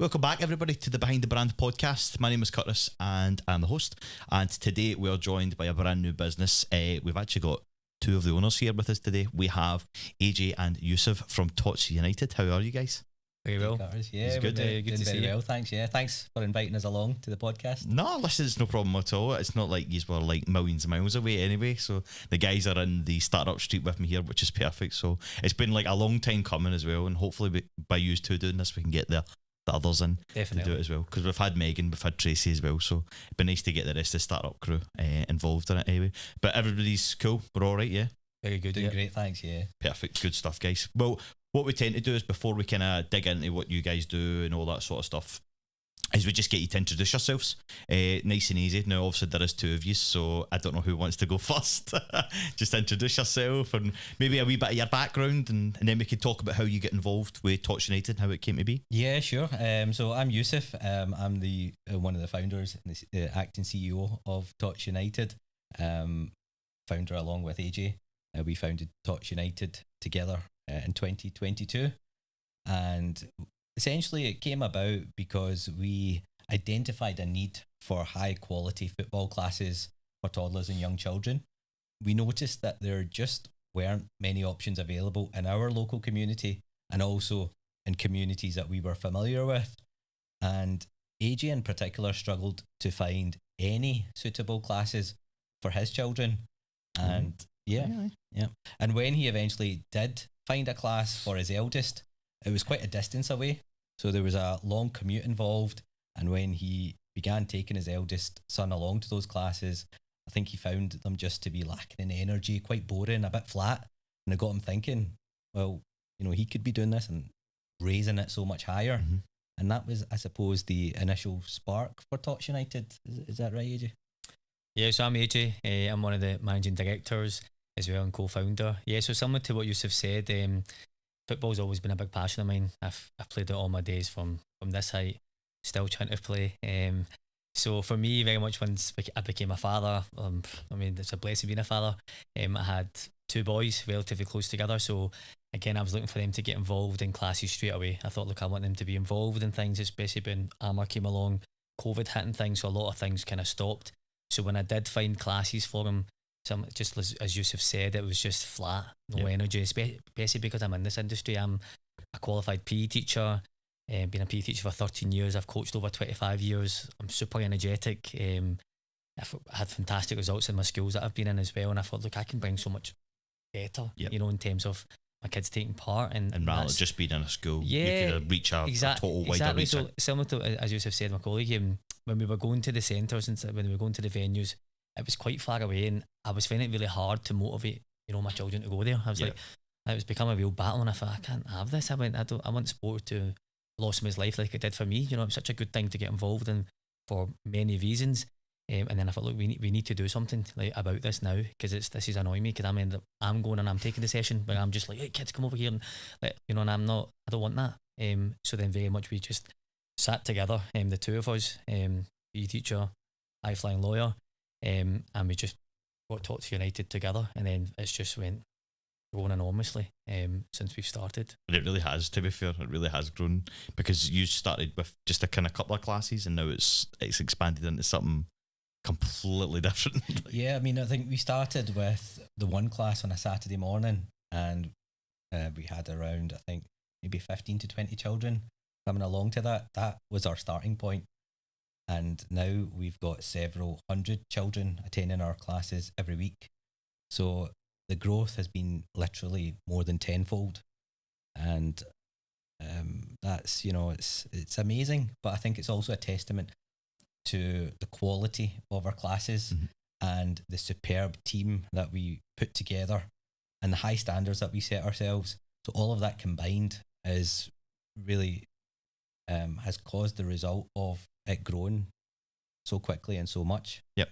Welcome back, everybody, to the Behind the Brand podcast. My name is Curtis and I'm the host. And today we are joined by a brand new business. We've actually got two of the owners here with us today. We have Ajay and Yousif from Tots United. How are you guys? Very well. Yeah, good. Good to see you. Well, thanks. Yeah, thanks for inviting us along to the podcast. No, listen, it's no problem at all. It's not like you were like millions of miles away anyway. So the guys are in the startup street with me here, which is perfect. So it's been like a long time coming as well, and hopefully by you two doing this, we can get the others in to do it as well. Because we've had Megan, we've had Tracy as well. So it'd be nice to get the rest of the startup crew involved in it anyway. But everybody's cool. We're all right, yeah. Very good. Doing great, thanks. Yeah. Perfect. Good stuff, guys. Well, what we tend to do is before we kind of dig into what you guys do and all that sort of stuff, is we just get you to introduce yourselves. Nice and easy. Now, obviously, there is two of you, so I don't know who wants to go first. Just introduce yourself and maybe a wee bit of your background, and then we can talk about how you get involved with Tots United and how it came to be. Yeah, sure. So I'm Yousif. I'm the one of the founders and the acting CEO of Tots United. Founder along with Ajay. We founded Tots United together in 2022, and essentially it came about because we identified a need for high quality football classes for toddlers and young children. We noticed that there just weren't many options available in our local community and also in communities that we were familiar with, and AJ in particular struggled to find any suitable classes for his children. And yeah. And when he eventually did find a class for his eldest, it was quite a distance away. So there was a long commute involved. And when he began taking his eldest son along to those classes, I think he found them just to be lacking in energy, quite boring, a bit flat. And it got him thinking, well, you know, he could be doing this and raising it so much higher. Mm-hmm. And that was, I suppose, the initial spark for Tots United. Is that right, AJ? Yeah, so I'm AJ. I'm one of the managing directors as well and co-founder. Yeah, so similar to what Yousif said, football's always been a big passion of mine. I've played it all my days from this height, still trying to play. So for me, very much once I became a father, I mean, it's a blessing being a father. I had two boys relatively close together. So again, I was looking for them to get involved in classes straight away. I thought, look, I want them to be involved in things, especially when Armour came along, COVID hitting things, so a lot of things kind of stopped. So when I did find classes for them, just as Yousif said, it was just flat, no energy, especially because I'm in this industry. I'm a qualified PE teacher, been a PE teacher for 13 years. I've coached over 25 years. I'm super energetic. I've had fantastic results in my schools that I've been in as well. And I thought, look, I can bring so much better, you know, in terms of my kids taking part. And rather than just being in a school, you could reach a total wider reach. So similar to, as Yousif said, my colleague, when we were going to the centres and when we were going to the venues, it was quite far away, and I was finding it really hard to motivate, you know, my children to go there. I was like, it was becoming a real battle, and I thought, I can't have this. I want sport to blossom his life like it did for me. You know, it was such a good thing to get involved in for many reasons. And then I thought, look, we need to do something like about this now, because this is annoying me, because I'm going and I'm taking the session, but I'm just like, hey kids, come over here, and you know, and I don't want that. So then very much we just sat together, the two of us, PE teacher, high flying lawyer. And we just got Tots United together, and then it's just went grown enormously since we've started. And it really has, to be fair, it really has grown, because you started with just a kind of couple of classes, and now it's expanded into something completely different. Yeah, I mean, I think we started with the one class on a Saturday morning, and we had around, I think, maybe 15 to 20 children coming along to that. That was our starting point. And now we've got several hundred children attending our classes every week. So the growth has been literally more than tenfold. And that's, you know, it's amazing. But I think it's also a testament to the quality of our classes and the superb team that we put together and the high standards that we set ourselves. So all of that combined is really has caused the result of it growing so quickly and so much. Yep.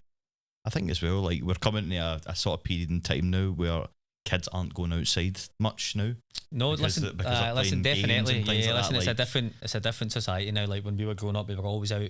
I think as well, like, we're coming to a sort of period in time now where kids aren't going outside much now. No, listen, definitely. Yeah, listen, it's a different society now. Like when we were growing up, we were always out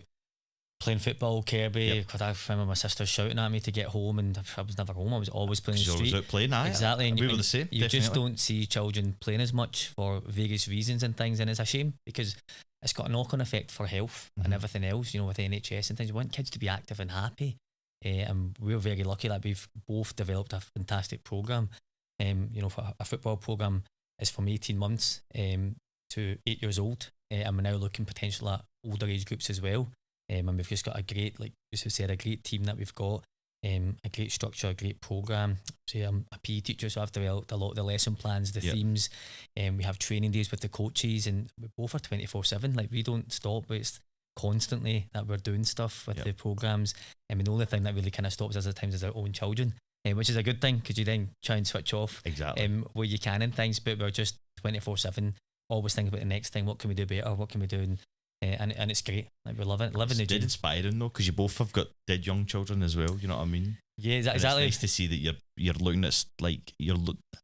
playing football, Kirby, Yep. because I remember my sister shouting at me to get home, and I was never home. I was always playing in the You're always street. out playing, aye. Exactly, and we were and the same. You just definitely. don't see children playing as much for various reasons and things, and it's a shame because it's got a knock-on effect for health and everything else. You know, with NHS and things, you want kids to be active and happy, and we're very lucky that we've both developed a fantastic program. You know, for a football program is from 18 months to 8 years old, and we're now looking potentially at older age groups as well. And we've just got a great, like you said, a great team that we've got, a great structure, a great program. So I'm a PE teacher, so I've developed a lot of the lesson plans, the themes, and we have training days with the coaches, and we both are 24/7. Like, we don't stop. It's constantly that we're doing stuff with the programs. And the only thing that really kind of stops us at times is our own children, which is a good thing because you then try and switch off Exactly. where you can and things. But we're just 24/7, always thinking about the next thing. What can we do better? What can we do? And it's great. Like, we love it. Living the It's dead dream. inspiring though, because you both have got dead young children as well. You know what I mean? Yeah, And exactly. It's nice to see that you're looking at like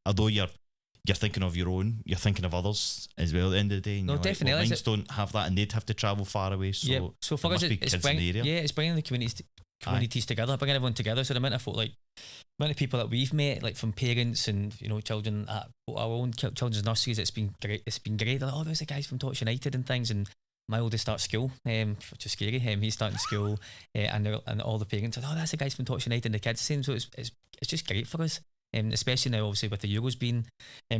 although you're thinking of your own, you're thinking of others as well. At the end of the day, and No, you're like, definitely. well, Is mines it- don't have that, and they'd have to travel far away. So Yeah. So for there us, must be it's kids in the area. it's bringing the communities together, bringing everyone together. So the amount of folk, like amount of people that we've met, like from parents and children at our own children's nurseries, it's been great. It's been great. They're like, oh, there's the guys from Tots United and things, and my oldest starts school, which is scary. He's starting school, and all the parents are, oh, that's the guys from Tots United, and the kids same. So it's just great for us, especially now, obviously with the Euros being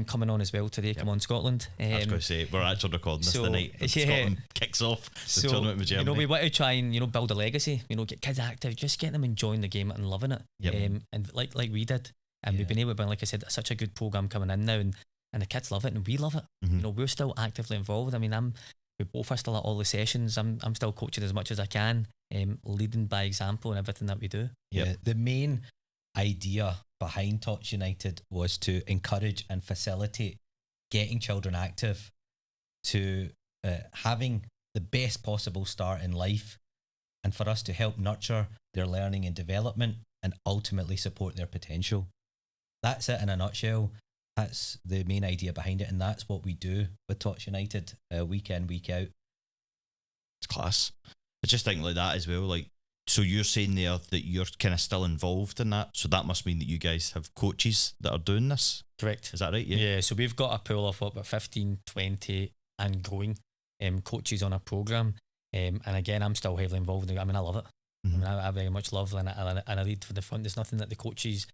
coming on as well today. Come on, Scotland. I was going to say, we're actually recording this so, the night that yeah. Scotland kicks off the tournament with Germany. we want to try and build a legacy. Get kids active, just get them enjoying the game and loving it. Yep. And like we did, and we've been able to bring, like I said, such a good program coming in now, and the kids love it, and we love it. We're still actively involved. I mean, we both are still at all the sessions. I'm still coaching as much as I can, leading by example in everything that we do. Yeah, the main idea behind Tots United was to encourage and facilitate getting children active, to having the best possible start in life, and for us to help nurture their learning and development and ultimately support their potential. That's it in a nutshell. That's the main idea behind it, and that's what we do with Tots United week in, week out. It's class. I just think like that as well. Like, so you're saying there that you're kind of still involved in that, so that must mean that you guys have coaches that are doing this. Correct. Is that right? Yeah, so we've got a pool of about 15, 20 and growing coaches on our programme. And again, I'm still heavily involved in it. I mean, I love it. I mean, I very much love and I lead from the front. There's nothing that the coaches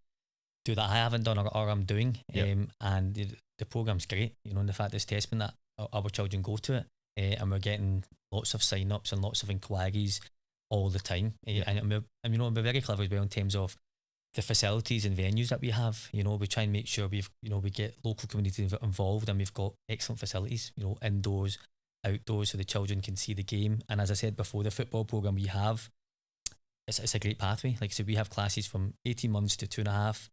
do that I haven't done or I'm doing. Yep. And the programme's great, and the fact it's testament that our children go to it, and we're getting lots of sign-ups and lots of inquiries all the time. And we're very clever as well in terms of the facilities and venues that we have. We try and make sure we get local community involved, and we've got excellent facilities, indoors, outdoors, so the children can see the game. And as I said before, the football programme we have, it's a great pathway. Like I said, we have classes from 18 months to 2.5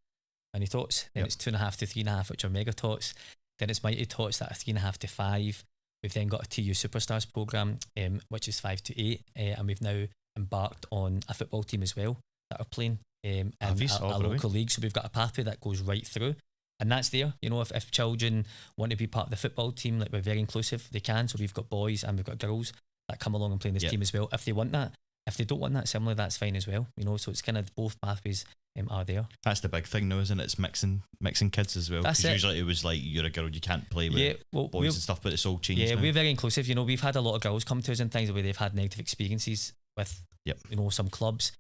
mini tots, then it's 2.5 to 3.5, which are mega tots, then it's mighty tots that are 3.5 to 5. We've then got a TU Superstars programme, which is 5 to 8, and we've now embarked on a football team as well that are playing in a local league. So we've got a pathway that goes right through, and that's there. If children want to be part of the football team, like, we're very inclusive, they can. So we've got boys and we've got girls that come along and play in this team as well, if they want that. If they don't want that, similarly, that's fine as well. So it's kind of both pathways are there. That's the big thing now, isn't it? It's mixing kids as well. Because usually it was like, you're a girl, you can't play with boys and stuff, but it's all changed now. We're very inclusive. We've had a lot of girls come to us and things where they've had negative experiences with some clubs,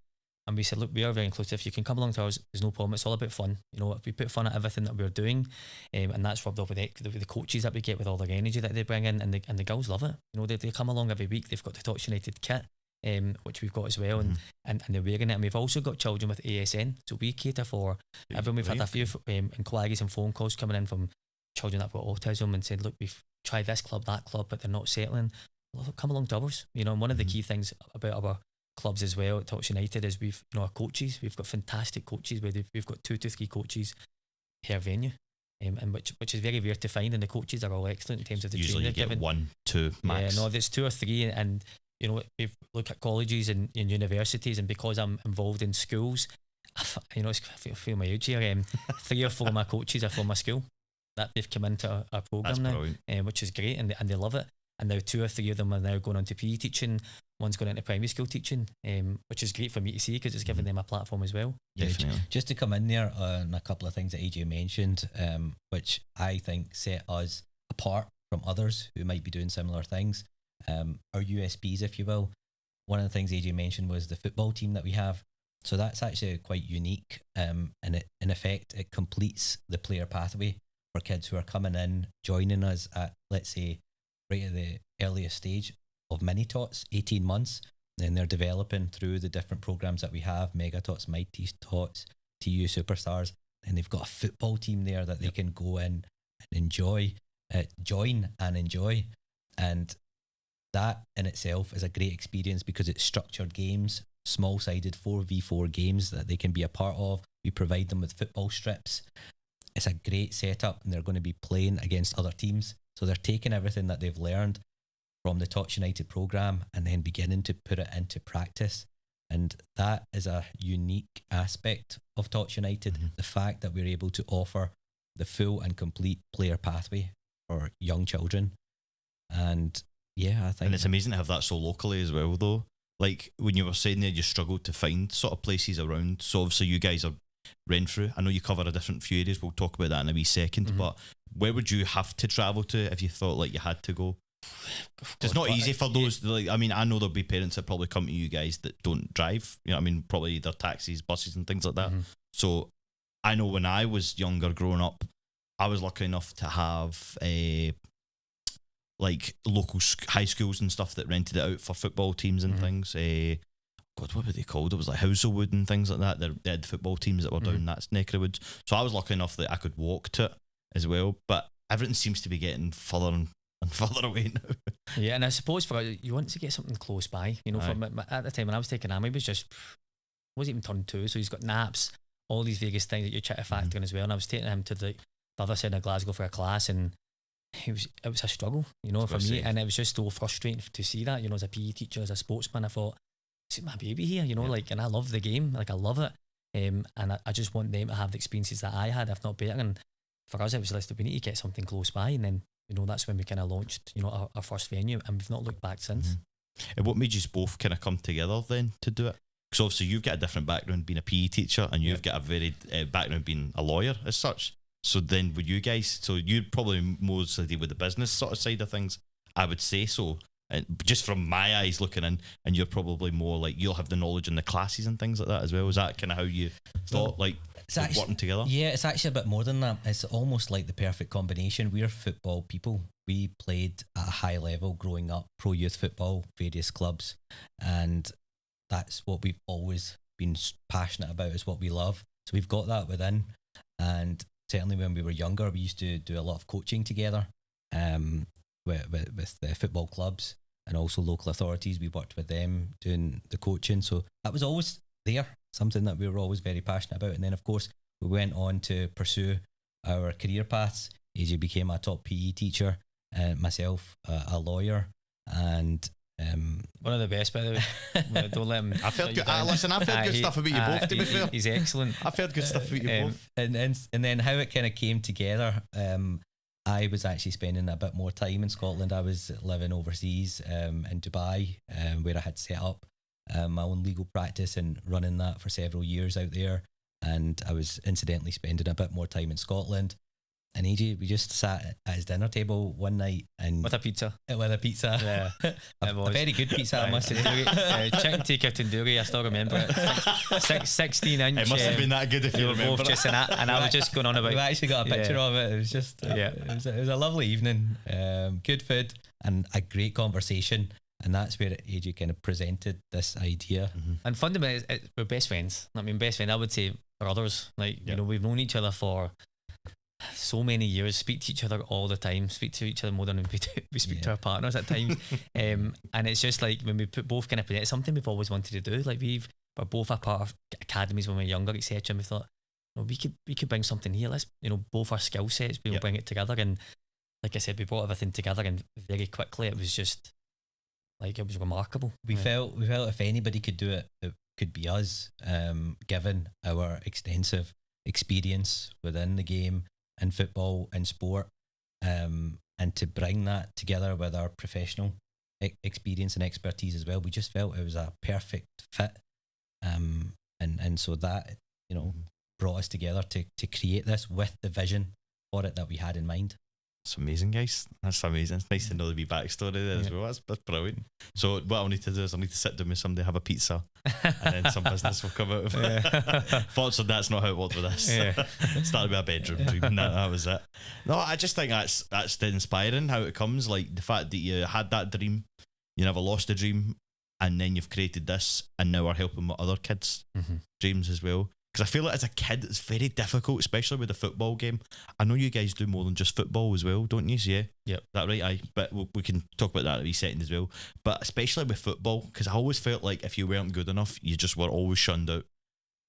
and we said, look, we are very inclusive. You can come along to us, there's no problem. It's all about fun. We put fun at everything that we're doing, and that's rubbed off with the coaches that we get, with all their energy that they bring in, and the girls love it. They come along every week. They've got the Tots United kit, which we've got as well, and they're wearing it. And we've also got children with ASN, so we cater for everyone. We've had a few inquiries and phone calls coming in from children that have got autism and said, look, we've tried this club, that club, but they're not settling. Well, come along to ours. And one of the key things about our clubs as well at Tots United is we've our coaches. We've got fantastic coaches where we've got 2 to 3 coaches per venue, and which is very rare to find. And the coaches are all excellent in terms of the usually training you get 1, 2 max. Yeah, no, there's 2 or 3, and we look at colleges and universities, and because I'm involved in schools, I feel my age here. 3 or 4 of my coaches are from my school that they've come into our program now, which is great, and they love it. And now 2 or 3 of them are now going on to PE teaching. one's going into primary school teaching, which is great for me to see because it's giving them a platform as well. Definitely. Just to come in there on a couple of things that AJ mentioned, which I think set us apart from others who might be doing similar things, our USPs, if you will. One of the things AJ mentioned was the football team that we have. So that's actually quite unique, and it, in effect, it completes the player pathway for kids who are coming in, joining us at, let's say, right at the earliest stage of mini tots, 18 months. Then they're developing through the different programs that we have, Mega Tots, Mighty Tots, TU Superstars. And they've got a football team there that they can go in and enjoy, join and enjoy. And that in itself is a great experience because it's structured games, small-sided 4v4 games that they can be a part of. We provide them with football strips. It's a great setup, and they're going to be playing against other teams. So they're taking everything that they've learned from the Tots United programme and then beginning to put it into practice. And that is a unique aspect of Tots United, the fact that we're able to offer the full and complete player pathway for young children. And yeah, I think... And it's amazing to have that so locally as well, though. Like, when you were saying there, you struggled to find sort of places around. So obviously you guys are Renfrew. I know you cover a different few areas. We'll talk about that in a wee second. But where would you have to travel to if you thought like you had to go? It's not easy for those. Like, I mean, I know there'll be parents that probably come to you guys that don't drive. You know what I mean? Probably either taxis, buses and things like that. So I know when I was younger growing up, I was lucky enough to have like local high schools and stuff that rented it out for football teams and things. God, what were they called? It was like Houselwood and things like that. They had football teams that were down that neck of the woods. So I was lucky enough that I could walk to it as well. But everything seems to be getting further and further away now. Yeah, and I suppose for you want to get something close by. You know, for at the time when I was taking him, he was just wasn't even turned 2, so he's got naps, all these various things that you try to factor in as well. And I was taking him to the other side of Glasgow for a class, and it was a struggle, you know, for me. And it was just so frustrating to see that, you know, as a PE teacher, as a sportsman. I thought, see my baby here, you know, like, and I love the game, like I love it, and I just want them to have the experiences that I had, if not better. And for us, it was like, we need to get something close by, and then, you know, that's when we kind of launched, you know, our first venue, and we've not looked back since. And what made you both kind of come together then to do it? Because obviously you've got a different background being a PE teacher, and you've got a very background being a lawyer as such. So then with you guys, so you'd probably mostly deal with the business sort of side of things, I would say so. And just from my eyes looking in, and you're probably more like, you'll have the knowledge in the classes and things like that as well. Is that kind of how you thought, like, it's actually, working together? Yeah, it's actually a bit more than that. It's almost like the perfect combination. We're football people. We played at a high level growing up, pro youth football, various clubs, and that's what we've always been passionate about, is what we love. So we've got that within. And certainly when we were younger, we used to do a lot of coaching together with the football clubs and also local authorities. We worked with them doing the coaching. So that was always there, something that we were always very passionate about. And then, of course, we went on to pursue our career paths. AJ became a top PE teacher, and myself a lawyer, and one of the best, by the way. Don't let him. I've heard good. Listen, I've heard good stuff about you both. To be fair, he's excellent. I've heard good stuff about you both. And then how it kind of came together. I was actually spending a bit more time in Scotland. I was living overseas in Dubai, where I had set up my own legal practice and running that for several years out there. And I was incidentally spending a bit more time in Scotland. And AJ, we just sat at his dinner table one night and with a pizza. Yeah, a very good pizza, I must say. Chicken tikka tandoori, I still remember it. 16-inch. It must have been that good if you remember. Just and I was just going on about. We actually got a picture of it. It was just it was a lovely evening. Good food and a great conversation. And that's where AJ kind of presented this idea. And fundamentally, we're best friends. I mean, best friend, I would say brothers. Like, you know, we've known each other for so many years, speak to each other all the time, speak to each other more than we speak to our partners at times. And it's just like when we put both kind of, it's something we've always wanted to do. Like we're both a part of academies when we were younger, etc. And we thought, you know, we could bring something here. Let's, you know, both our skill sets, we'll bring it together. And like I said, we brought everything together, and very quickly it was just like, it was remarkable. We felt if anybody could do it, it could be us, given our extensive experience within the game and football and sport, and to bring that together with our professional experience and expertise as well. We just felt it was a perfect fit, and so that, you know, brought us together to create this with the vision for it that we had in mind. That's amazing, guys. That's amazing. It's nice to know the wee backstory there as well. That's brilliant. So what I'll need to do is I'll need to sit down with somebody, have a pizza, and then some business will come out of it. Fortunately, that's not how it worked with us. Started with a bedroom dream, and that was it. No, I just think that's inspiring how it comes. Like the fact that you had that dream, you never lost the dream, and then you've created this, and now we're helping with other kids' dreams as well. Because I feel like as a kid, it's very difficult, especially with the football game. I know you guys do more than just football as well, don't you? Yeah. Yep. Is that right? But we can talk about that in a wee second as well. But especially with football, because I always felt like if you weren't good enough, you just were always shunned out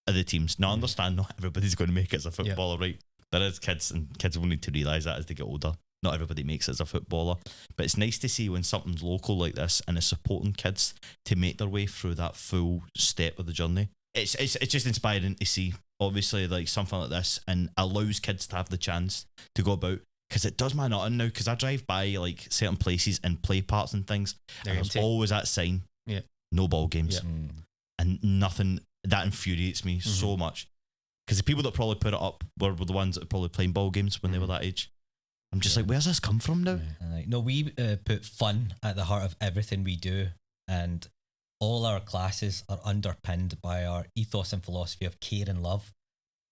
of the teams. Now, I understand not everybody's going to make it as a footballer, right? There is kids, and kids will need to realise that as they get older. Not everybody makes it as a footballer. But it's nice to see when something's local like this and is supporting kids to make their way through that full step of the journey. It's just inspiring to see, obviously, like something like this, and allows kids to have the chance to go about, because it does my nut in now, because I drive by like certain places and play parts and things, and there's always that sign, no ball games, and nothing. That infuriates me so much, because the people that probably put it up were the ones that were probably playing ball games when they were that age. I'm just like, where's this come from now? No, we put fun at the heart of everything we do, and all our classes are underpinned by our ethos and philosophy of care and love.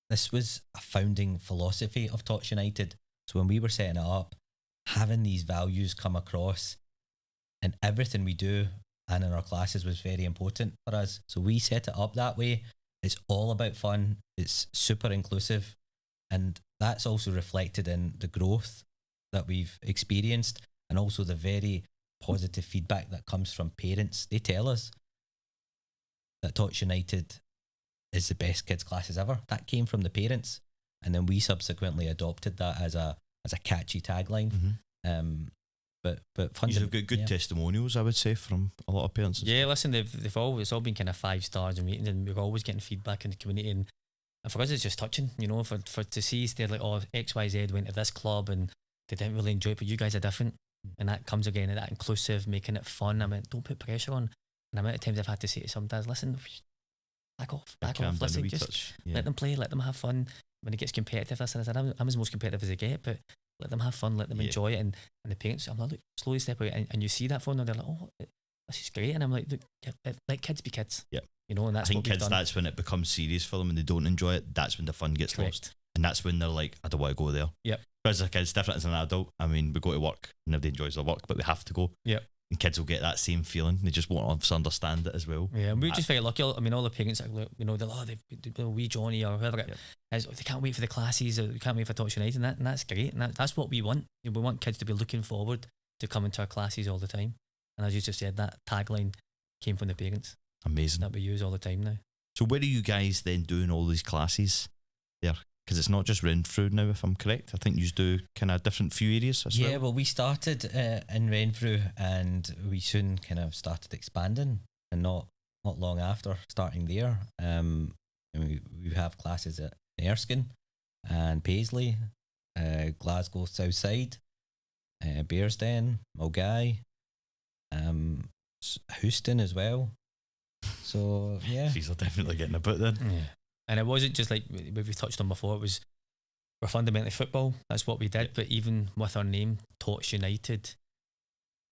This was a founding philosophy of Tots United. So when we were setting it up, having these values come across in everything we do and in our classes was very important for us. So we set it up that way. It's all about fun. It's super inclusive. And that's also reflected in the growth that we've experienced, and also the very positive feedback that comes from parents. They tell us that Tots United is the best kids classes ever. That came from the parents, and then we subsequently adopted that as a catchy tagline. But You've got good testimonials, I would say, from a lot of parents. Yeah, listen, they've always all been kind of 5 stars in meetings, and we're always getting feedback in the community, and for us it's just touching, you know, for to see they're like, oh, XYZ went to this club and they didn't really enjoy it, but you guys are different, and that comes again, that inclusive, making it fun. I mean, don't put pressure on. And the amount of times I've had to say to some dads, listen, back off, listen, just let them play, let them have fun. When it gets competitive, listen, I said, I'm as most competitive as they get, but let them have fun, let them enjoy it. And the parents, I'm like, look, slowly step out, and you see that phone, and they're like, oh, this is great. And I'm like, look, let kids be kids. Yeah. You know, and that's I think kids, that's when it becomes serious for them and they don't enjoy it. That's when the fun gets lost. And that's when they're like, I don't want to go there. Yep. But as a kid, it's different as an adult. I mean, we go to work, nobody enjoys their work, but we have to go. Yep. And kids will get that same feeling. They just won't understand it as well. Yeah, and we're just very lucky. I mean, all the parents, you know, they're wee Johnny or whoever is, they can't wait for the classes, or they can't wait for Tots United, and that's great. And that's what we want. We want kids to be looking forward to coming to our classes all the time. And as you just said, that tagline came from the parents. Amazing. That we use all the time now. So where are you guys then doing all these classes there? Because it's not just Renfrew now, if I'm correct. I think you do kind of different few areas as well. Yeah, well, we started in Renfrew, and we soon kind of started expanding, and not long after starting there, and we have classes at Erskine and Paisley, Glasgow Southside, Bearsden, Mulgai, Houston as well. So yeah, these are definitely getting a bit then. Yeah. And it wasn't just like we've touched on before, it was, we're fundamentally football, that's what we did, but even with our name, Tots United,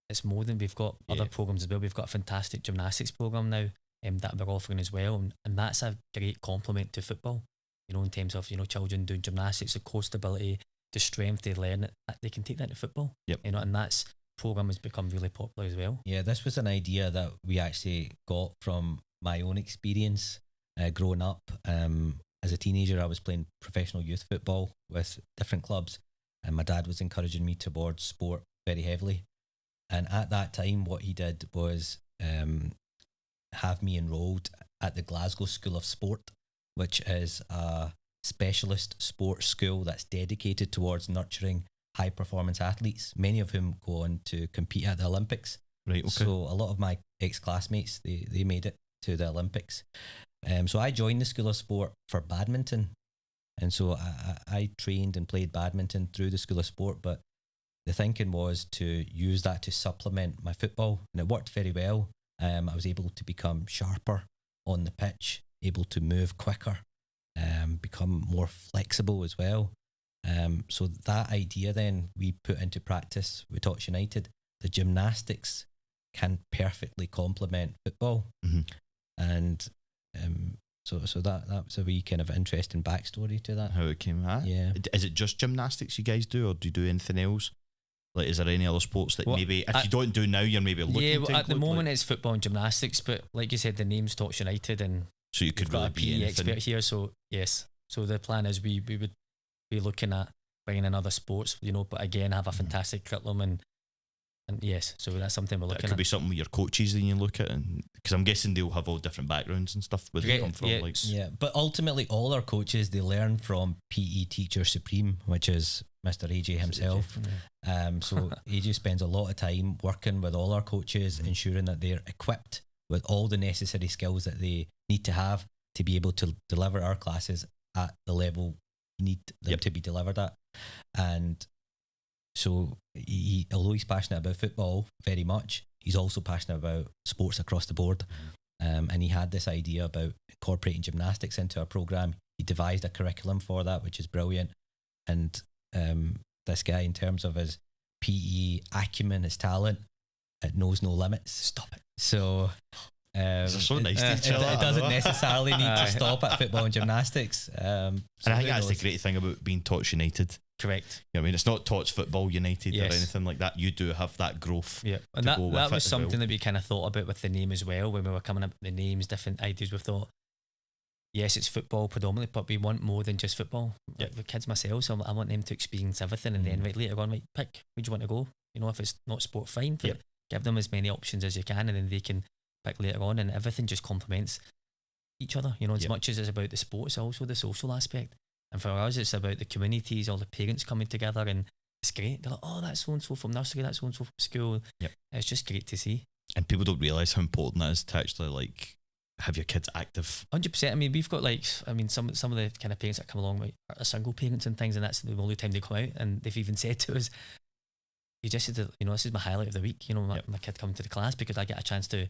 it's more than, we've got other programmes as well. We've got a fantastic gymnastics programme now that we're offering as well, and that's a great complement to football, you know, in terms of, you know, children doing gymnastics, the core stability, the strength they learn, they can take that to football, you know, and that's programme has become really popular as well. Yeah, this was an idea that we actually got from my own experience. Growing up, as a teenager, I was playing professional youth football with different clubs, and my dad was encouraging me towards sport very heavily. And at that time, what he did was have me enrolled at the Glasgow School of Sport, which is a specialist sports school that's dedicated towards nurturing high performance athletes, many of whom go on to compete at the Olympics. Right. Okay. So a lot of my ex-classmates, they made it to the Olympics. So I joined the School of Sport for badminton, and so I trained and played badminton through the School of Sport. But the thinking was to use that to supplement my football, and it worked very well. I was able to become sharper on the pitch, able to move quicker, become more flexible as well. So that idea then we put into practice with Tots United. The gymnastics can perfectly complement football, and so that was a wee kind of interesting backstory to that. How it came at. Yeah. Is it just gymnastics you guys do, or do you do anything else? Like, is there any other sports that maybe, if you don't do now, you're maybe looking yeah, to well, at the include, moment it's football and gymnastics, but like you said, the name's Tots United, and so you could we've got really a be PE anything. expert here. So yes, so the plan is we would be looking at bringing in other sports, but again have a fantastic curriculum, and yes, so that's something we're That looking could at. be something with your coaches that you look at, and because I'm guessing they'll have all different backgrounds and stuff where they come from. Yeah. Yeah, but ultimately all our coaches, they learn from PE Teacher Supreme, which is Mr. AJ himself. So AJ spends a lot of time working with all our coaches, ensuring that they're equipped with all the necessary skills that they need to have to be able to deliver our classes at the level we need them to be delivered at. And so although he's passionate about football very much, he's also passionate about sports across the board. And he had this idea about incorporating gymnastics into our program. He devised a curriculum for that, which is brilliant. And this guy, in terms of his PE acumen, his talent, it knows no limits. Stop it. So so nice to it chill out, doesn't necessarily need to stop at football and gymnastics. And I think that's the great thing about being Tots United. Correct. I mean, it's not Tots Football United or Yes. anything like that. You do have that growth. Yeah, and to that go with was it as something well. that we kind of thought about with the name as well. When we were coming up with the names, different ideas, we thought, yes, it's football predominantly, but we want more than just football. Like the kids myself, so I want them to experience everything, and then later on, pick where do you want to go. If it's not sport, fine, but give them as many options as you can, and then they can pick later on, and everything just complements each other. As much as it's about the sport, it's also the social aspect. And for us, it's about the communities, all the parents coming together, and it's great. They're like, oh, that's so and so from nursery, that's so and so from school. It's just great to see. And people don't realise how important that is to actually have your kids active. 100%. I mean, we've got some of the kind of parents that come along are single parents and things, and that's the only time they come out. And they've even said to us, "You just said, this is my highlight of the week. My kid coming to the class because I get a chance to."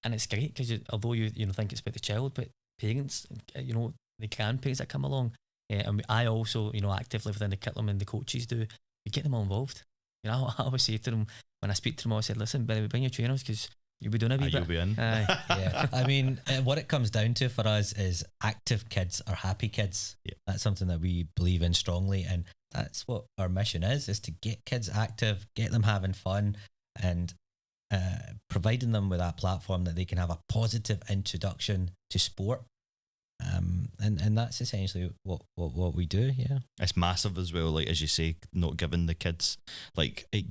And it's great because although you think it's about the child, but parents, the grandparents that come along, and I also actively within the curriculum and the coaches do, we get them all involved. I always say to them when I speak to them, I said, "Listen, bring your trainers because you'll be doing a wee bit." You'll be in. Yeah, I mean, what it comes down to for us is active kids are happy kids. That's something that we believe in strongly, and that's what our mission is to get kids active, get them having fun, and providing them with that platform that they can have a positive introduction to sport. And that's essentially what we do. Yeah, it's massive as well. Like, as you say, not giving the kids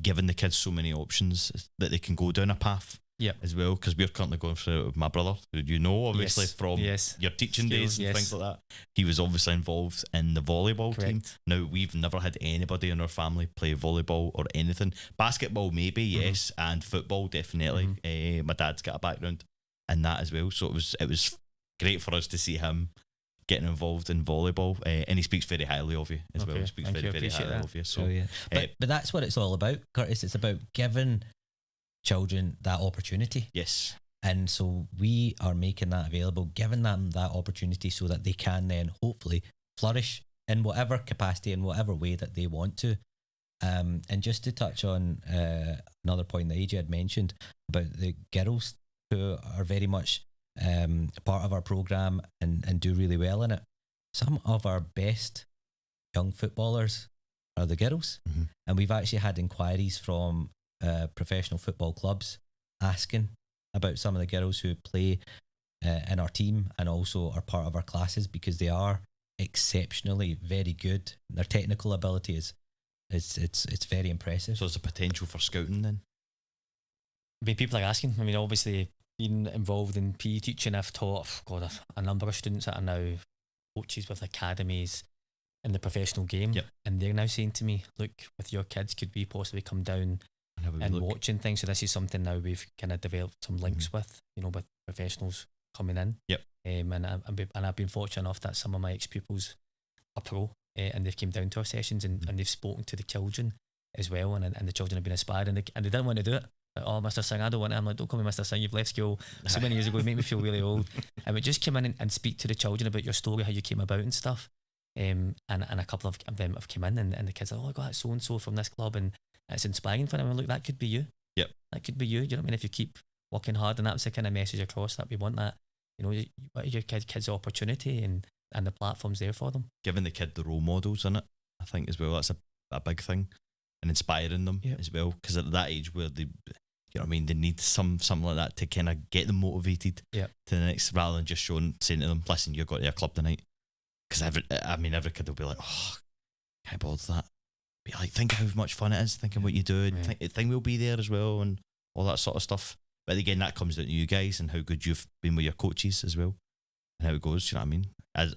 giving the kids so many options that they can go down a path. As well, because we're currently going through it with my brother, who obviously from your teaching days and things like that. He was obviously involved in the volleyball team. Now, we've never had anybody in our family play volleyball or anything. Basketball maybe, yes, and football definitely. My dad's got a background in that as well, so it was great for us to see him getting involved in volleyball, and he speaks very highly of you as well. He speaks very highly of you. So but that's what it's all about, Curtis. It's about giving children that opportunity. Yes. And so we are making that available, giving them that opportunity so that they can then hopefully flourish in whatever capacity, in whatever way that they want to. And just to touch on another point that AJ had mentioned about the girls who are very much part of our program and do really well in it. Some of our best young footballers are the girls. And we've actually had inquiries from professional football clubs asking about some of the girls who play in our team and also are part of our classes, because they are exceptionally very good. Their technical ability is it's very impressive. So there's a potential for scouting then? I mean, people are asking. I mean, obviously being involved in PE teaching, I've taught a number of students that are now coaches with academies in the professional game, and they're now saying to me, look, with your kids, could we possibly come down and watching things? So this is something now we've kind of developed some links with, with professionals coming in. And I've been fortunate enough that some of my ex-pupils are pro, and they've came down to our sessions and they've spoken to the children, as well, and the children have been inspired, and they didn't want to do it. Like, oh, Mr. Singh, I don't want it. I'm like, don't call me Mr. Singh, you've left school so many years ago, you make me feel really old. And we just come in and speak to the children about your story, how you came about and stuff. And a couple of them have come in, and the kids are, oh, I got so and so from this club, and it's inspiring for them. And look, that could be you. Yep. That could be you. You know what I mean? If you keep working hard, and that's the kind of message across, that we want that. You know, what are your kids' opportunity, and the platform's there for them. Giving the kid the role models in it, I think, as well. That's a big thing, and inspiring them as well. Because at that age where they, you know what I mean, they need something like that to kind of get them motivated to the next, rather than just saying to them, listen, you're going to a club tonight. Because every kid will be like, oh, can't bother that. Be like, think how much fun it is, thinking what you do, and think we'll be there as well, and all that sort of stuff. But again, that comes down to you guys and how good you've been with your coaches as well, and how it goes. You know what I mean?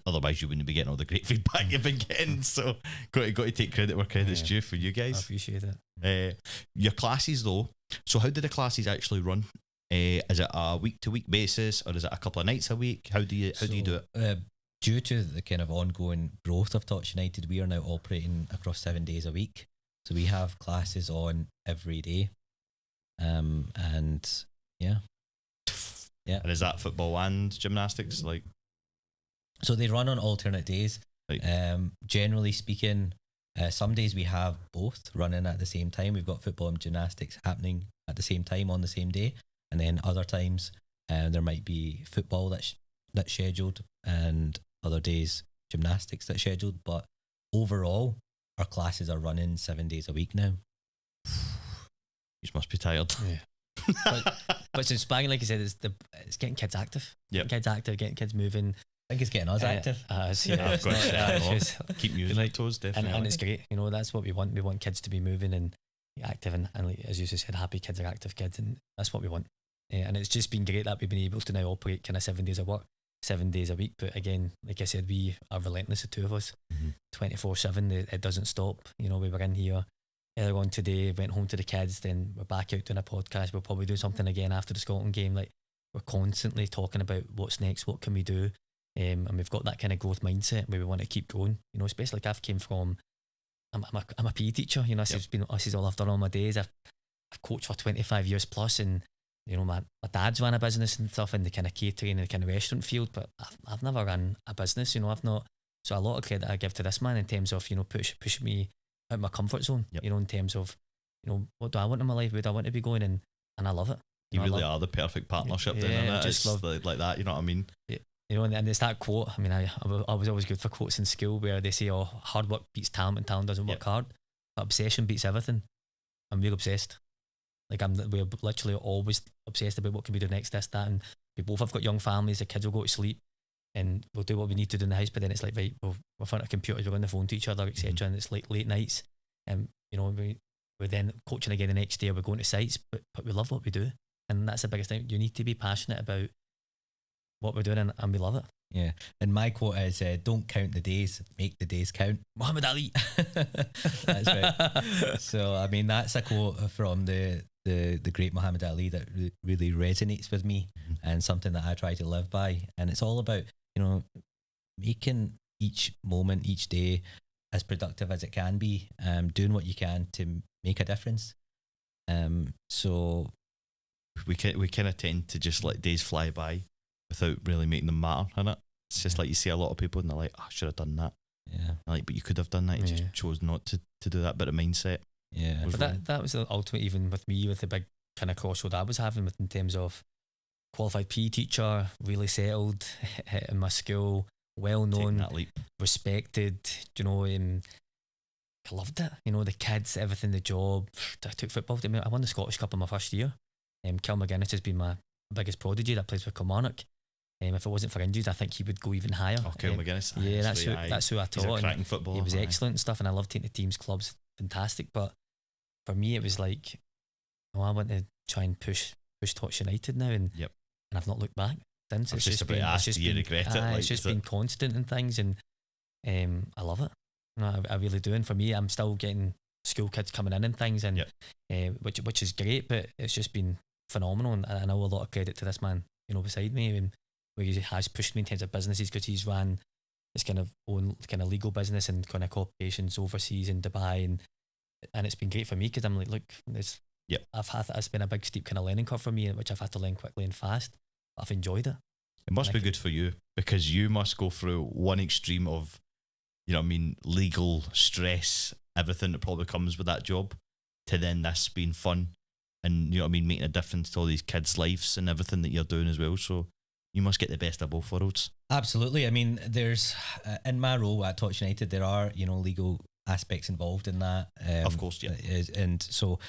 Otherwise, you wouldn't be getting all the great feedback you've been getting. So, got to take credit where credit's due for you guys. I appreciate it. Your classes, though. So, how do the classes actually run? Is it a week-to-week basis, or is it a couple of nights a week? How do you do it? Due to the kind of ongoing growth of Tots United, we are now operating across 7 days a week. So we have classes on every day. And yeah. And is that football and gymnastics? Like, so they run on alternate days. Right. Generally speaking, some days we have both running at the same time. We've got football and gymnastics happening at the same time on the same day. And then other times there might be football that's scheduled, and other days gymnastics that's scheduled. But overall, our classes are running 7 days a week now. You must be tired. Yeah. but it's inspiring, like you said, it's getting kids active. Yep. Getting kids active, getting kids moving. I think it's getting us active. Yeah, I've got to say, keep using like toes, definitely. And it's great. You know, that's what we want. We want kids to be moving and active, and like, as you said, happy kids are active kids, and that's what we want. And it's just been great that we've been able to now operate kind of 7 days of work, 7 days a week. But again, like I said, we are relentless, the two of us, 24/7. It doesn't stop. You know, we were in here earlier on today, went home to the kids, then we're back out doing a podcast. We'll probably do something again after the Scotland game. Like, we're constantly talking about what's next, what can we do, and we've got that kind of growth mindset where we want to keep going. You know, especially like I've came from, I'm a PE teacher. You know, this is all I've done all my days. I've coached for 25 years plus, and you know, my dad's ran a business and stuff in the kind of catering and the kind of restaurant field, but I've never run a business. You know, I've not. So a lot of credit I give to this man in terms of, you know, push me out of my comfort zone. You know, in terms of, you know, what do I want in my life? Where do I want to be going? And I love it. You really are the perfect partnership. Yeah, I just love like that. You know what I mean? Yeah. You know, and it's that quote. I mean, I was always good for quotes in school where they say, "Oh, hard work beats talent, and talent doesn't work hard. But obsession beats everything." And we're obsessed. Like we're literally always obsessed about what can we do next, this, that, and we both have got young families. The kids will go to sleep, and we'll do what we need to do in the house. But then it's like, right, we're in front of computers, we're on the phone to each other, etc. And it's like late nights, and you know, we're then coaching again the next day. We're going to sites, but we love what we do, and that's the biggest thing. You need to be passionate about what we're doing, and we love it. Yeah, and my quote is, "Don't count the days, make the days count." Muhammad Ali. That's right. So I mean, that's a quote from the great Muhammad Ali that really resonates with me, and something that I try to live by. And it's all about, you know, making each moment, each day as productive as it can be, doing what you can to make a difference. So we kind of tend to just let days fly by without really making them matter, innit? It's just like you see a lot of people and they're like, oh, I should have done that. Yeah. Like, but you could have done that. You just chose not to do that bit of mindset. Yeah. But that was the ultimate, even with me, with the big kind of crossroad I was having with, in terms of qualified PE teacher, really settled in my school, well known, respected, you know, I loved it. You know, the kids, everything, the job. I took football. I won the Scottish Cup in my first year. Kel McGuinness has been my biggest prodigy that plays with Kilmarnock. If it wasn't for injuries, I think he would go even higher. Oh, Kel McGuinness. Yeah, that's who I taught. He's a cracking footballer. He was excellent and stuff, and I loved taking the teams, clubs, fantastic. But for me, it was like, I want to try and push Tots United now, and I've not looked back since. It's just been constant in things, and I love it. You know, I really do. And for me, I'm still getting school kids coming in and things, and which is great. But it's just been phenomenal, and I know a lot of credit to this man, you know, beside me, and where he has pushed me in terms of businesses, because he's ran his kind of own kind of legal business and kind of corporations overseas in Dubai, and and it's been great for me because I'm like, look, this. Yep. It's been a big steep kind of learning curve for me, which I've had to learn quickly and fast. I've enjoyed it. It must be good for you, because you must go through one extreme of, you know what I mean, legal stress, everything that probably comes with that job, to then this being fun and, you know what I mean, making a difference to all these kids' lives and everything that you're doing as well. So you must get the best of both worlds. Absolutely. I mean, there's in my role at Tots United, there are, you know, legal aspects involved in that. Of course, yeah. And so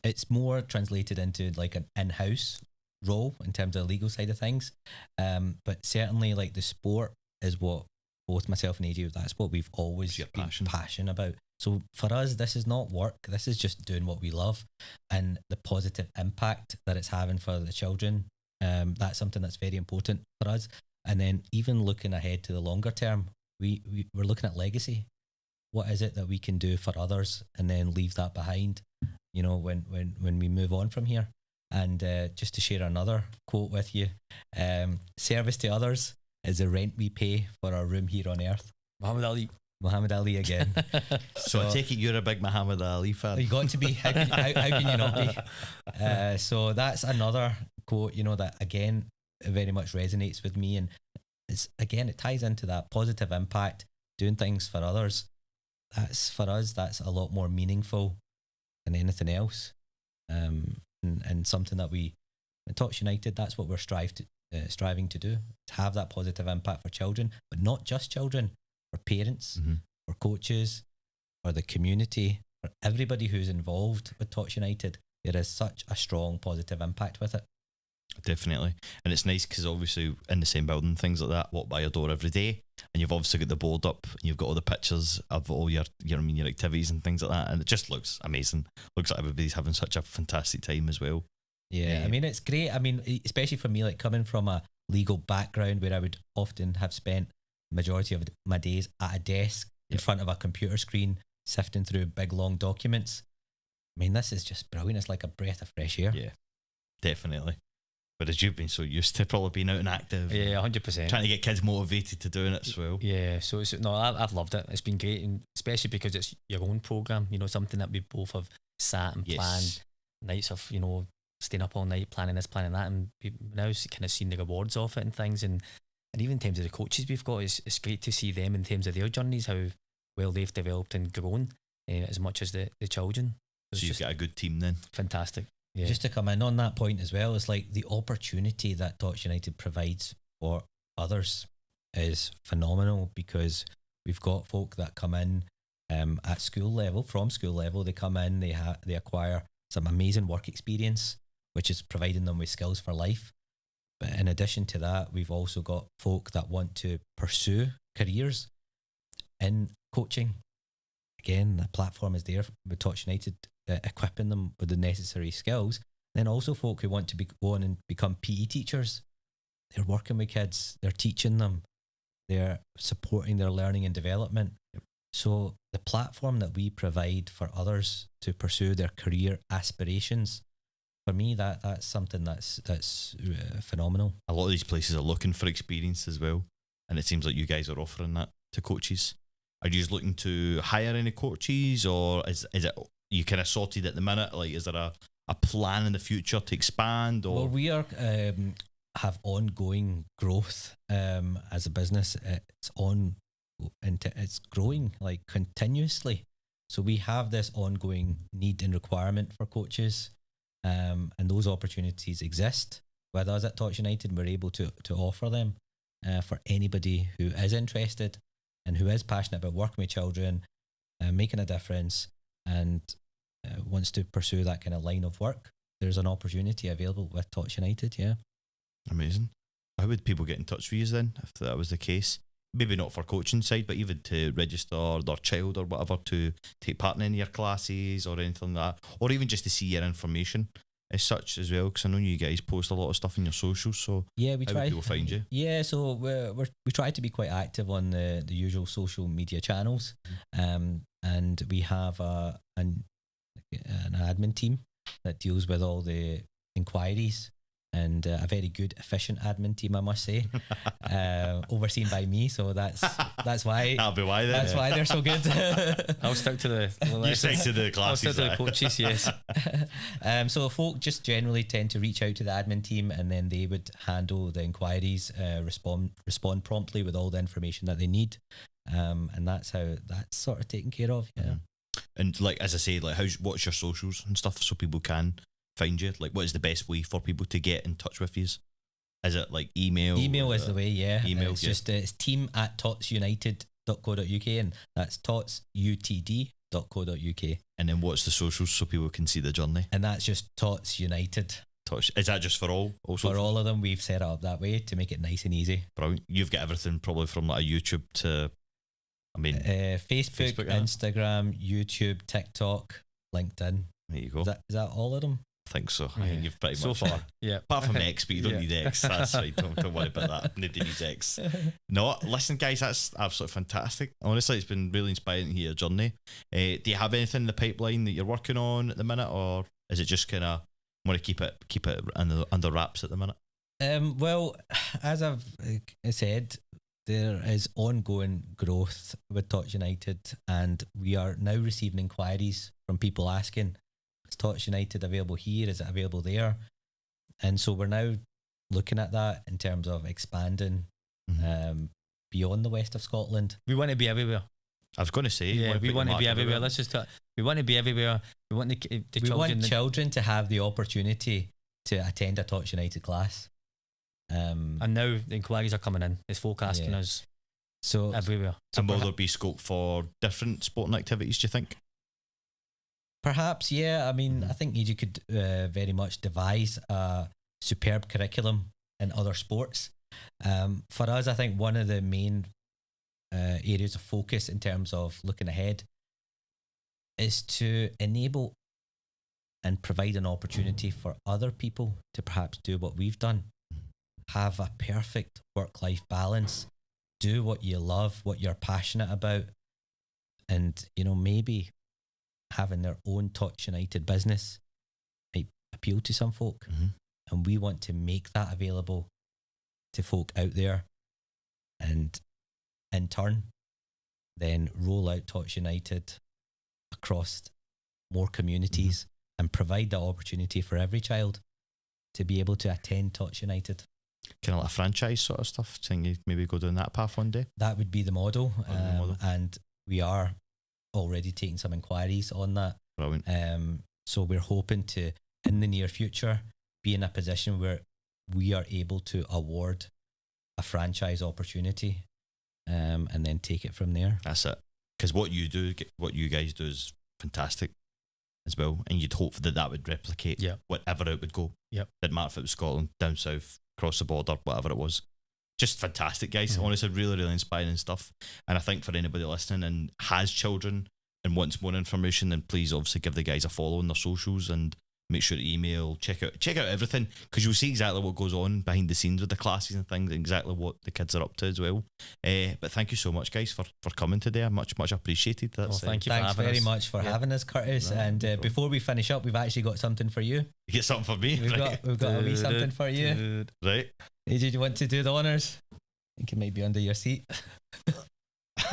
it's more translated into like an in-house role in terms of the legal side of things. But certainly like the sport is what both myself and AJ, that's what we've always been passionate about. So for us, this is not work. This is just doing what we love, and the positive impact that it's having for the children. That's something that's very important for us. And then even looking ahead to the longer term, we're looking at legacy. What is it that we can do for others and then leave that behind, you know, when we move on from here? And just to share another quote with you, service to others is the rent we pay for our room here on earth. Muhammad Ali again. So I take it you're a big Muhammad Ali fan. You got to be. How can you not be? So that's another quote, you know, that again very much resonates with me, and it ties into that positive impact, doing things for others. That's for us. That's a lot more meaningful than anything else, and something that we at Tots United, that's what we're striving to do, to have that positive impact for children, but not just children, for parents, for coaches, for the community, for everybody who's involved with Tots United. There is such a strong positive impact with it. Definitely. And it's nice because obviously in the same building, things like that, walk by your door every day, and you've obviously got the board up and you've got all the pictures of all your activities and things like that, and it just looks amazing. Looks like everybody's having such a fantastic time as well. Yeah, I mean, it's great. I mean, especially for me, like coming from a legal background where I would often have spent the majority of my days at a desk in front of a computer screen, sifting through big, long documents. I mean, this is just brilliant. It's like a breath of fresh air. Yeah, definitely. But as you've been so used to probably being out and active. Yeah, 100%. Trying to get kids motivated to doing it as well. Yeah, so I've loved it. It's been great, and especially because it's your own programme, you know, something that we both have sat and planned, nights of, you know, staying up all night planning this, planning that, and we've now kind of seen the rewards of it and things, and even in terms of the coaches we've got, it's great to see them in terms of their journeys, how well they've developed and grown, as much as the children. So you've got a good team then. Fantastic. Yeah. Just to come in on that point as well, it's like the opportunity that Tots United provides for others is phenomenal, because we've got folk that come in at school level, from school level, they come in, they acquire some amazing work experience, which is providing them with skills for life. But in addition to that, we've also got folk that want to pursue careers in coaching. Again, the platform is there with Tots United, equipping them with the necessary skills. Then also folk who want to go on and become PE teachers. They're working with kids, they're teaching them, they're supporting their learning and development. So the platform that we provide for others to pursue their career aspirations, for me, that's something that's phenomenal. A lot of these places are looking for experience as well, and it seems like you guys are offering that to coaches. Are you just looking to hire any coaches, or is it you kind of sorted at the minute? Like, is there a plan in the future to expand? Or? Well, we are have ongoing growth as a business. It's growing like continuously. So we have this ongoing need and requirement for coaches, and those opportunities exist with us at Tots United. We're able to offer them for anybody who is interested and who is passionate about working with children, making a difference, and wants to pursue that kind of line of work. There's an opportunity available with Tots United. Yeah, amazing. How would people get in touch with you then, if that was the case? Maybe not for coaching side, but even to register their child or whatever to take part in any of your classes or anything like that, or even just to see your information as such as well, because I know you guys post a lot of stuff in your socials. So yeah, we how try. Would people find you? Yeah, so we try to be quite active on the usual social media channels, and we have an admin team that deals with all the inquiries and a very good, efficient admin team, I must say, overseen by me. So that's why. That'll be why then. That's why they're so good. I'll stick to the You stick to the I'll classes. stick to the coaches, yes. So folk just generally tend to reach out to the admin team, and then they would handle the inquiries, respond promptly with all the information that they need, and that's how that's sort of taken care of. Yeah. And like as I say, like what's your socials and stuff so people can find you? Like, what is the best way for people to get in touch with you? Is it like email? Email is the way, yeah. Email, it's just it's team@totsunited.co.uk, and that's totsutd.co.uk. And then what's the socials so people can see the journey? And that's just Tots United. Is that just for all? For all of them, we've set it up that way to make it nice and easy. Brilliant. You've got everything probably from like a YouTube to, I mean, Facebook, Instagram, YouTube, TikTok, LinkedIn. There you go. Is that all of them? I think so. Yeah. I think you've pretty So much. far, yeah. Apart from X, but you don't Yeah. need X. That's right. Don't worry about that. Nobody needs X. No, listen, guys, that's absolutely fantastic. Honestly, it's been really inspiring to hear your journey. Do you have anything in the pipeline that you're working on at the minute, or is it just kind of want to keep it under wraps at the minute? Well, as I've said, there is ongoing growth with Tots United, and we are now receiving inquiries from people asking, is Tots United available here? Is it available there? And so we're now looking at that in terms of expanding beyond the west of Scotland. We want to be everywhere. I was going to say, Yeah, we want to be everywhere. everywhere. Let's just talk. We want to be everywhere. We want the We children. want children to have the opportunity to attend a Tots United class. And now the inquiries are coming in. It's folk asking Yeah. us So everywhere. And will there be scope for different sporting activities, do you think? perhaps, yeah. I mean, I think you could very much devise a superb curriculum in other sports. For us, I think one of the main areas of focus in terms of looking ahead is to enable and provide an opportunity for other people to perhaps do what we've done. Have a perfect work-life balance. Do what you love, what you're passionate about, and maybe having their own Tots United business might appeal to some folk. And we want to make that available to folk out there, and in turn then roll out Tots United across more communities and provide that opportunity for every child to be able to attend Tots United. Kind of like a franchise sort of stuff. Think you maybe go down that path one day? That would be the model, model. and we are already taking some inquiries on that. Brilliant. So we're hoping to, in the near future, be in a position where we are able to award a franchise opportunity, and then take it from there. That's it. Because what you guys do is fantastic as well, and you'd hope that would replicate whatever it would go. Yep. Didn't matter if it was Scotland, down south, across the border, whatever it was. Just fantastic, guys. Honestly, really, really inspiring stuff. And I think for anybody listening and has children and wants more information, then please obviously give the guys a follow on their socials and make sure to email, check out everything, because you'll see exactly what goes on behind the scenes with the classes and things, and exactly what the kids are up to as well. But thank you so much, guys, for coming today. Much appreciated. That's, thank you. Thanks for having very us. much for having us, Curtis. No, and no problem. before we finish up, we've actually got something for you. You get something for me, We've right? got a wee something for you. Right. Hey, did you want to do the honours? I think it might be under your seat. So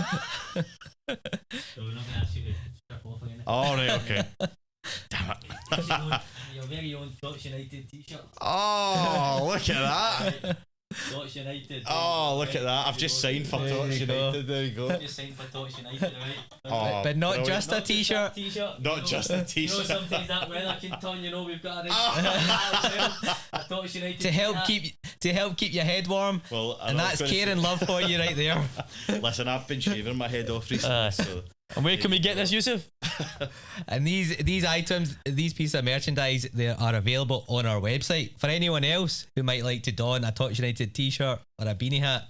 we're not going to ask you to strip off again. All right, okay. Damn it. Your very own Tots United t-shirt. Oh, look at that. Tots United. Oh, look at that. I've just signed for There Tots you go. United. There you go. Just signed for Tots United, right? Oh, but not brilliant. just a t-shirt. T-shirt. Not just a You know, t-shirt. sometimes that weather can turn. We've got a Tots United To help t-shirt. keep your head warm. Well, And that's care and love for you right there. Listen, I've been shaving my head off recently, so And where can we get this, Yousif? And these items, these pieces of merchandise, they are available on our website. For anyone else who might like to don a Tots United t-shirt or a beanie hat,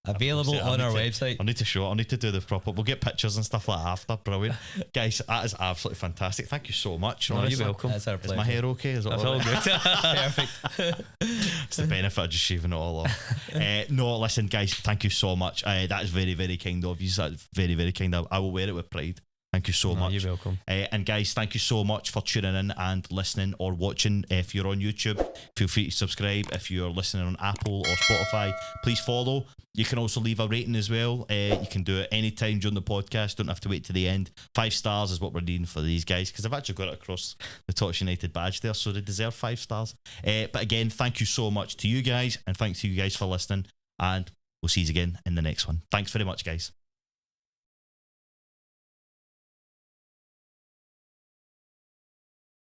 available on our website. I need to show it. I need to do the proper. We'll get pictures and stuff like that after. Brilliant, guys. That is absolutely fantastic. Thank you so much. No, honestly. you're welcome. That's our Is pleasure. my hair okay? Is it That's all all right? good. Perfect. It's the benefit of just shaving it all off. No, listen, guys. Thank you so much. That is very, very kind of you. That's very, very kind. I will wear it with pride. Thank you so much. You're welcome. And guys, thank you so much for tuning in and listening or watching. If you're on YouTube, feel free to subscribe. If you're listening on Apple or Spotify, please follow. You can also leave a rating as well. You can do it anytime during the podcast. Don't have to wait to the end. 5 stars is what we're needing for these guys, because I've actually got it across the Tots United badge there, so they deserve 5 stars. But again, thank you so much to you guys, and thanks to you guys for listening, and we'll see you again in the next one. Thanks very much, guys.